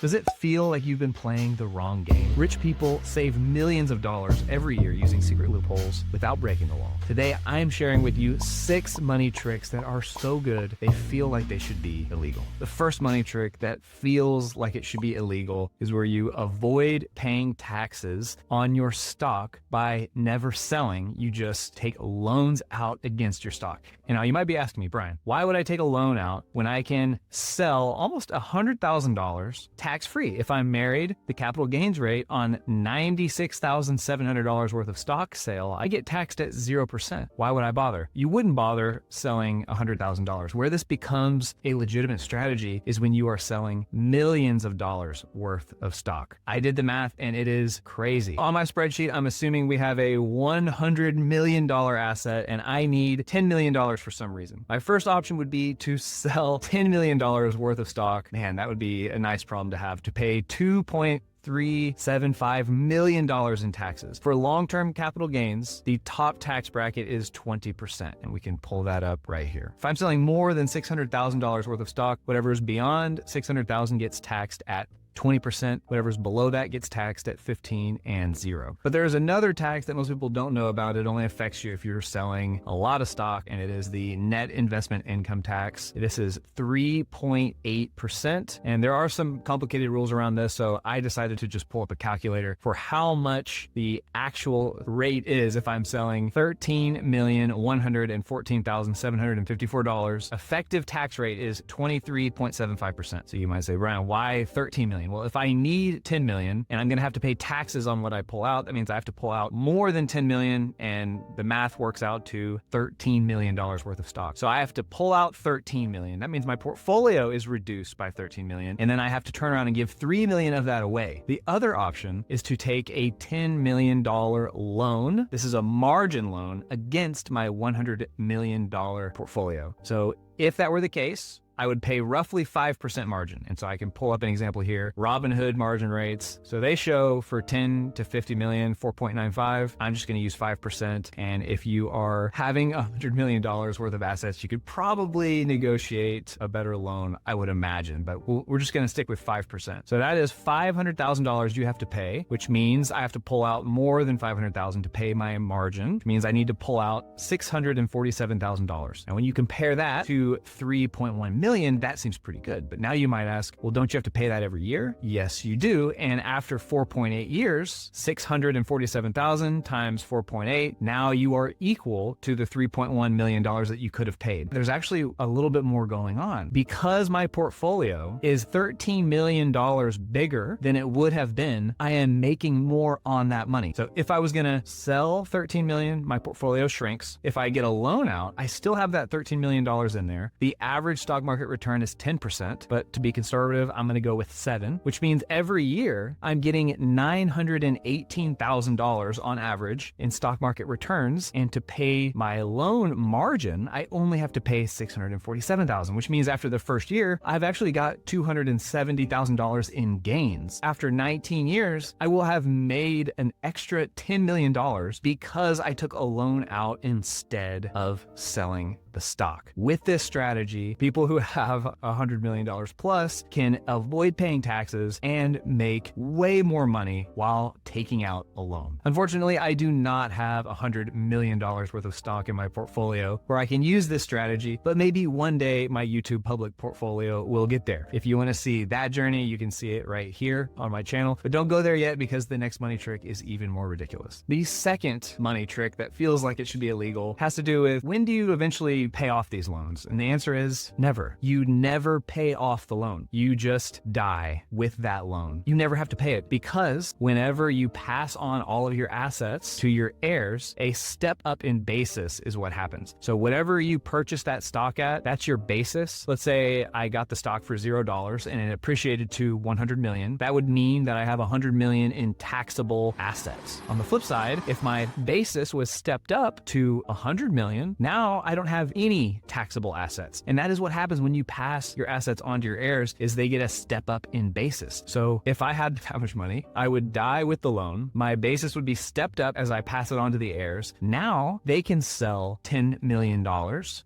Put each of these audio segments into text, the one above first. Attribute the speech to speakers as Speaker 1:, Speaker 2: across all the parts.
Speaker 1: Does it feel like you've been playing the wrong game? Rich people save millions of dollars every year using secret loopholes without breaking the law. Today, I'm sharing with you 6 money tricks that are so good, they feel like they should be illegal. The first money trick that feels like it should be illegal is where you avoid paying taxes on your stock by never selling. You just take loans out against your stock. And now you might be asking me, Brian, why would I take a loan out when I can sell almost $100,000 tax-free? If I'm married, the capital gains rate on $96,700 worth of stock sale, I get taxed at 0%. Why would I bother? You wouldn't bother selling $100,000. Where this becomes a legitimate strategy is when you are selling millions of dollars worth of stock. I did the math and it is crazy. On my spreadsheet, I'm assuming we have a $100 million asset and I need $10 million for some reason. My first option would be to sell $10 million worth of stock. Man, that would be a nice problem to have, to pay $2.375 million in taxes. For long-term capital gains, the top tax bracket is 20%, and we can pull that up right here. If I'm selling more than $600,000 worth of stock, whatever is beyond $600,000 gets taxed at 20%, whatever's below that gets taxed at 15 and 0. But there's another tax that most people don't know about. It only affects you if you're selling a lot of stock, and it is the net investment income tax. This is 3.8%, and there are some complicated rules around this, so I decided to just pull up a calculator for how much the actual rate is if I'm selling $13,114,754. Effective tax rate is 23.75%. So you might say, Brian, why 13 million? Well, if I need 10 million and I'm going to have to pay taxes on what I pull out, that means I have to pull out more than 10 million, and the math works out to $13 million worth of stock. So I have to pull out 13 million. That means my portfolio is reduced by 13 million, and then I have to turn around and give 3 million of that away. The other option is to take a $10 million loan. This is a margin loan against my $100 million portfolio. So if that were the case, I would pay roughly 5% margin. And so I can pull up an example here. Robinhood margin rates. So they show for 10 to 50 million, 4.95. I'm just going to use 5%. And if you are having $100 million worth of assets, you could probably negotiate a better loan, I would imagine. But we're just going to stick with 5%. So that is $500,000 you have to pay, which means I have to pull out more than $500,000 to pay my margin, which means I need to pull out $647,000. And when you compare that to 3.1 million, that seems pretty good. But now you might ask, well, don't you have to pay that every year? Yes, you do. And after 4.8 years, 647,000 times 4.8, now you are equal to the $3.1 million that you could have paid. There's actually a little bit more going on. Because my portfolio is $13 million bigger than it would have been, I am making more on that money. So if I was gonna sell 13 million, my portfolio shrinks. If I get a loan out, I still have that $13 million in there. The average stock market return is 10%, but to be conservative, I'm going to go with 7, which means every year I'm getting $918,000 on average in stock market returns. And to pay my loan margin, I only have to pay $647,000, which means after the first year, I've actually got $270,000 in gains. After 19 years, I will have made an extra $10 million because I took a loan out instead of selling the stock. With this strategy, people who have $100 million plus can avoid paying taxes and make way more money while taking out a loan. Unfortunately, I do not have $100 million worth of stock in my portfolio where I can use this strategy, but maybe one day my YouTube public portfolio will get there. If you want to see that journey, you can see it right here on my channel, but don't go there yet because the next money trick is even more ridiculous. The second money trick that feels like it should be illegal has to do with, when do you eventually pay off these loans? And the answer is never. You never pay off the loan. You just die with that loan. You never have to pay it, because whenever you pass on all of your assets to your heirs, a step up in basis is what happens. So whatever you purchase that stock at, that's your basis. Let's say I got the stock for $0 and it appreciated to 100 million. That would mean that I have 100 million in taxable assets. On the flip side, if my basis was stepped up to 100 million, now I don't have any taxable assets. And that is what happens when you pass your assets on to your heirs, is they get a step up in basis. So if I had that much money, I would die with the loan. My basis would be stepped up as I pass it on to the heirs. Now they can sell $10 million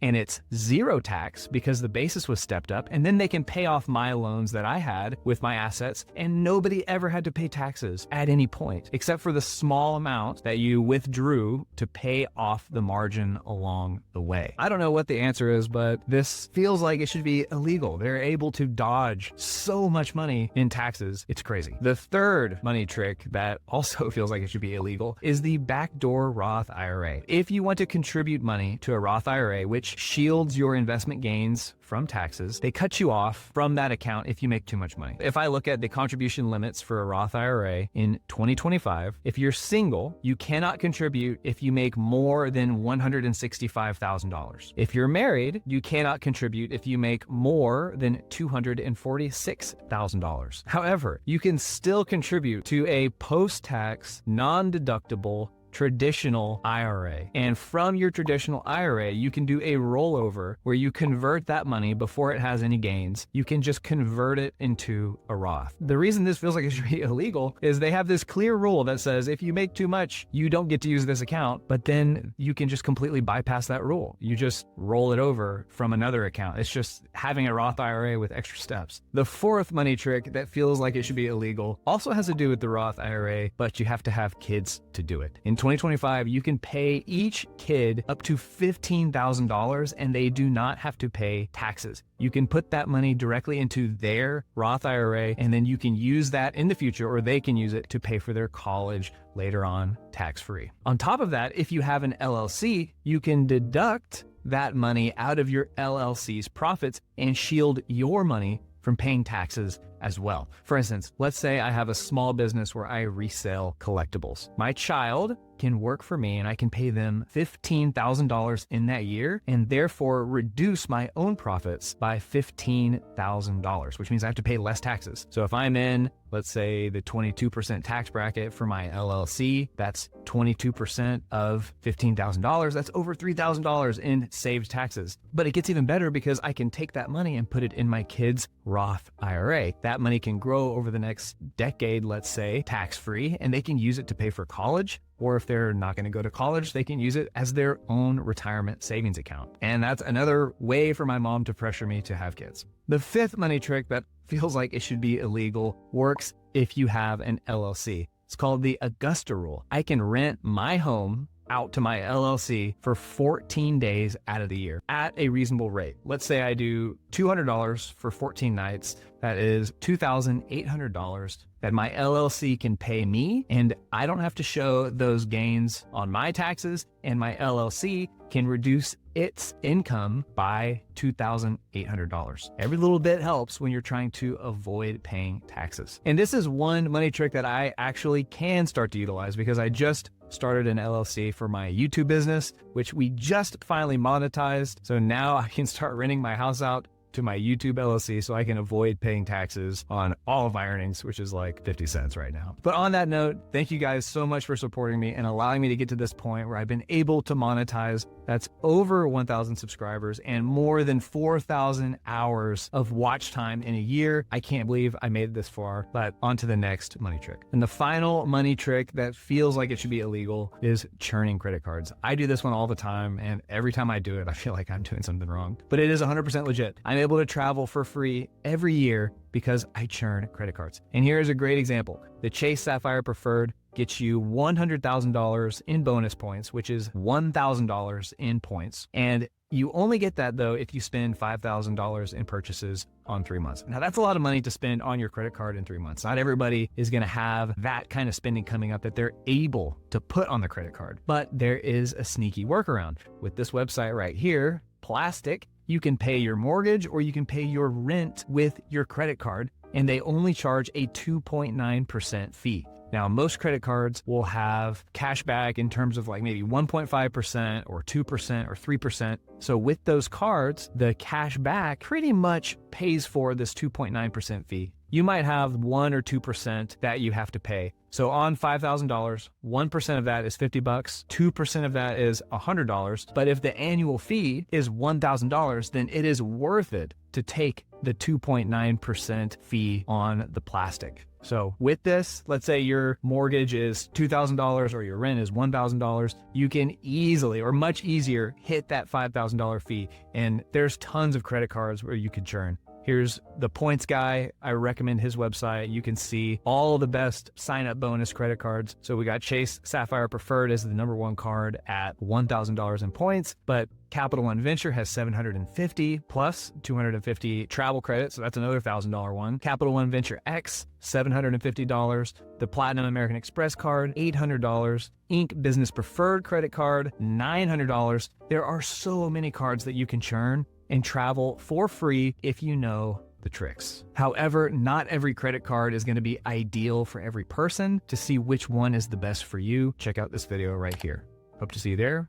Speaker 1: and it's zero tax because the basis was stepped up. And then they can pay off my loans that I had with my assets, and nobody ever had to pay taxes at any point, except for the small amount that you withdrew to pay off the margin along the way. I don't know what the answer is, but this feels like it should be illegal. They're able to dodge so much money in taxes. It's crazy. The third money trick that also feels like it should be illegal is the backdoor Roth IRA. If you want to contribute money to a Roth IRA, which shields your investment gains from taxes, they cut you off from that account if you make too much money. If I look at the contribution limits for a Roth IRA in 2025, if you're single, you cannot contribute if you make more than $165,000. If you're married, you cannot contribute if you make more than $246,000. However, you can still contribute to a post-tax, non-deductible traditional IRA. And from your traditional IRA, you can do a rollover where you convert that money before it has any gains. You can just convert it into a Roth. The reason this feels like it should be illegal is they have this clear rule that says if you make too much, you don't get to use this account, but then you can just completely bypass that rule. You just roll it over from another account. It's just having a Roth IRA with extra steps. The fourth money trick that feels like it should be illegal also has to do with the Roth IRA, but you have to have kids to do it. In 2025, you can pay each kid up to $15,000 and they do not have to pay taxes. You can put that money directly into their Roth IRA, and then you can use that in the future, or they can use it to pay for their college later on tax-free. On top of that, if you have an LLC, you can deduct that money out of your LLC's profits and shield your money from paying taxes as well. For instance, let's say I have a small business where I resell collectibles. My child can work for me and I can pay them $15,000 in that year and therefore reduce my own profits by $15,000, which means I have to pay less taxes. So if I'm in, let's say, the 22% tax bracket for my LLC, that's 22% of $15,000. That's over $3,000 in saved taxes. But it gets even better because I can take that money and put it in my kid's Roth IRA. That money can grow over the next decade, let's say, tax-free, and they can use it to pay for college. Or if they're not going to go to college, they can use it as their own retirement savings account. And that's another way for my mom to pressure me to have kids. The fifth money trick that feels like it should be illegal works if you have an LLC. It's called the Augusta rule. I can rent my home out to my LLC for 14 days out of the year at a reasonable rate. Let's say I do $200 for 14 nights. That is $2,800 that my LLC can pay me, and I don't have to show those gains on my taxes, and my LLC can reduce its income by $2,800. Every little bit helps when you're trying to avoid paying taxes. And this is one money trick that I actually can start to utilize because I just started an LLC for my YouTube business, which we just finally monetized. So now I can start renting my house out to my YouTube LLC so I can avoid paying taxes on all of my earnings, which is like 50 cents right now. But on that note, thank you guys so much for supporting me and allowing me to get to this point where I've been able to monetize. That's over 1,000 subscribers and more than 4,000 hours of watch time in a year. I can't believe I made it this far, but on to the next money trick. And the final money trick that feels like it should be illegal is churning credit cards. I do this one all the time, and every time I do it, I feel like I'm doing something wrong, but it is 100% legit. I'm able to travel for free every year because I churn credit cards. And here's a great example. The Chase Sapphire Preferred gets you $100,000 in bonus points, which is $1,000 in points. And you only get that though if you spend $5,000 in purchases on 3 months. Now that's a lot of money to spend on your credit card in 3 months. Not everybody is gonna have that kind of spending coming up that they're able to put on the credit card. But there is a sneaky workaround. With this website right here, Plastic, you can pay your mortgage or you can pay your rent with your credit card, and they only charge a 2.9% fee. Now, most credit cards will have cash back in terms of like maybe 1.5% or 2% or 3%. So with those cards, the cash back pretty much pays for this 2.9% fee. you might have 1 or 2% that you have to pay. So on $5,000, 1% of that is $50, 2% of that is $100. But if the annual fee is $1,000, then it is worth it to take the 2.9% fee on the plastic. So with this, let's say your mortgage is $2,000 or your rent is $1,000, you can easily or much easier hit that $5,000 fee. And there's tons of credit cards where you can churn. Here's the points guy. I recommend his website. You can see all the best sign-up bonus credit cards. So we got Chase Sapphire Preferred as the #1 card at $1,000 in points, but Capital One Venture has 750 plus 250 travel credits. So that's another $1,000 one. Capital One Venture X, $750. The Platinum American Express card, $800. Inc. Business Preferred credit card, $900. There are so many cards that you can churn and travel for free if you know the tricks. However, not every credit card is going to be ideal for every person. To see which one is the best for you, check out this video right here. Hope to see you there.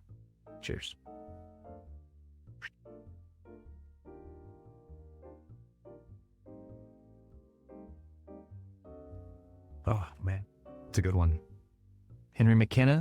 Speaker 1: Cheers. Oh man, it's a good one. Henry McKenna,